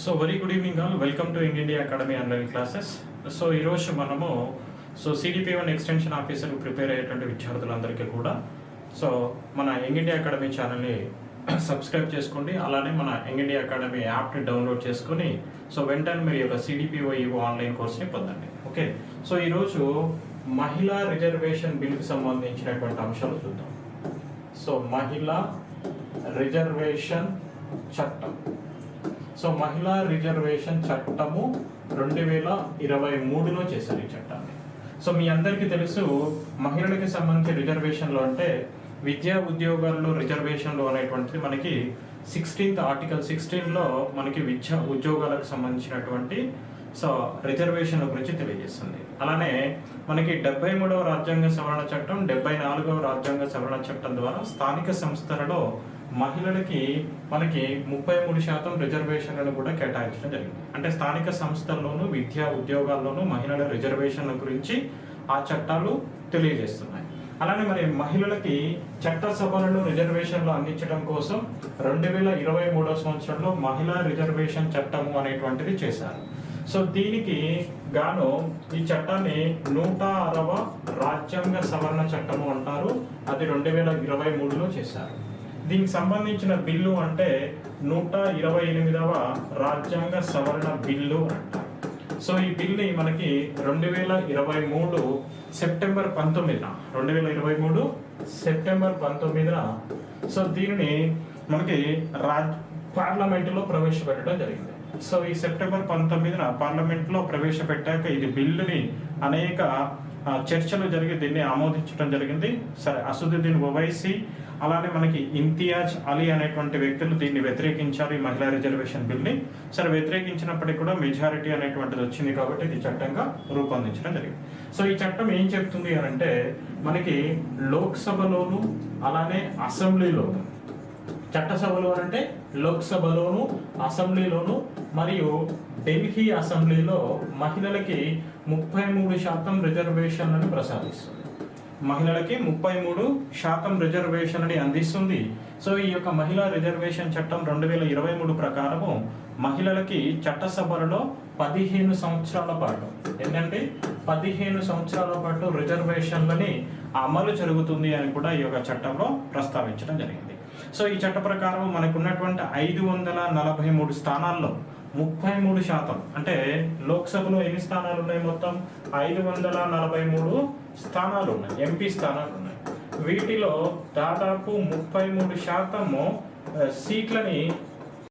So very good evening all, welcome to young India academy online classes. So ఈరోజు మనము CDP1 extension ఆఫీసర్కి prepare అయ్యేటువంటి విద్యార్థులందరికీ కూడా మన యంగ్ ఇండియా అకాడమీ ఛానల్ని సబ్స్క్రైబ్ చేసుకోండి. అలానే మన యంగ్ ఇండియా అకాడమీ యాప్ని డౌన్లోడ్ చేసుకొని వెంటనే మీరు యొక్క CDP1 ఆన్లైన్ కోర్స్ని పొందండి. ఓకే, సో ఈరోజు మహిళా రిజర్వేషన్ బిల్కి సంబంధించినటువంటి అంశాలు చూద్దాం. మహిళా రిజర్వేషన్ చట్టం. మహిళా రిజర్వేషన్ చట్టము 2023లో చేశారు ఈ చట్టాన్ని. మీ అందరికీ తెలుసు, మహిళలకి సంబంధించి రిజర్వేషన్లు అంటే విద్యా ఉద్యోగాల్లో రిజర్వేషన్లు అనేటువంటిది మనకి ఆర్టికల్ 16లో మనకి విద్యా ఉద్యోగాలకు సంబంధించినటువంటి రిజర్వేషన్ల గురించి తెలియజేస్తుంది. అలానే మనకి 73వ రాజ్యాంగ సవరణ చట్టం, 74వ రాజ్యాంగ సవరణ చట్టం ద్వారా స్థానిక సంస్థలలో మహిళలకి మనకి 33% రిజర్వేషన్లను కూడా కేటాయించడం జరిగింది. అంటే స్థానిక సంస్థల్లోనూ విద్యా ఉద్యోగాల్లోనూ మహిళల రిజర్వేషన్ల గురించి ఆ చట్టాలు తెలియజేస్తున్నాయి. అలానే మరి మహిళలకి చట్టసభలలో రిజర్వేషన్లు అందించడం కోసం 2023 సంవత్సరంలో మహిళా రిజర్వేషన్ చట్టము అనేటువంటిది చేశారు. దీనికి గాను ఈ చట్టాన్ని 106వ రాజ్యాంగ సవరణ చట్టము అంటారు. అది 2023లో చేశారు. దీనికి సంబంధించిన బిల్లు అంటే 128వ రాజ్యాంగ సవరణ బిల్లు అంటారు. ఈ బిల్ని మనకి 2023 సెప్టెంబర్ 19న దీనిని మనకి పార్లమెంటులో ప్రవేశపెట్టడం జరిగింది. ఈ సెప్టెంబర్ 19న పార్లమెంట్లో ప్రవేశపెట్టాక ఇది బిల్లుని అనేక చర్చలు జరిగి దీన్ని ఆమోదించడం జరిగింది. అసదుద్దీన్ ఓవైసీ అలానే మనకి ఇంతియాజ్ అలీ అనేటువంటి వ్యక్తులు దీన్ని వ్యతిరేకించారు, ఈ మహిళా రిజర్వేషన్ బిల్ని. వ్యతిరేకించినప్పటికీ కూడా మెజారిటీ అనేటువంటిది వచ్చింది కాబట్టి ఇది చట్టంగా రూపొందించడం జరిగింది. ఈ చట్టం ఏం చెప్తుంది అని అంటే మనకి లోక్సభలోను అలానే అసెంబ్లీలోను, చట్టసభలో అంటే లోక్సభలోను అసెంబ్లీలోను మరియు ఢిల్లీ అసెంబ్లీలో మహిళలకి 33% రిజర్వేషన్లను ప్రసాదిస్తుంది. మహిళలకి 33% రిజర్వేషన్ని అందిస్తుంది. ఈ యొక్క మహిళా రిజర్వేషన్ చట్టం 2023 ప్రకారము మహిళలకి చట్టసభలలో 15 సంవత్సరాల పాటు 15 సంవత్సరాల పాటు రిజర్వేషన్లని అమలు జరుగుతుంది అని కూడా ఈ యొక్క చట్టంలో ప్రస్తావించడం జరిగింది. ఈ చట్ట ప్రకారం మనకు ఉన్నటువంటి 543 స్థానాల్లో 33%, అంటే లోక్సభలో ఎన్ని స్థానాలు ఉన్నాయి? మొత్తం 543 స్థానాలు ఉన్నాయి, ఎంపీ స్థానాలు ఉన్నాయి. వీటిలో దాదాపు 33% సీట్లని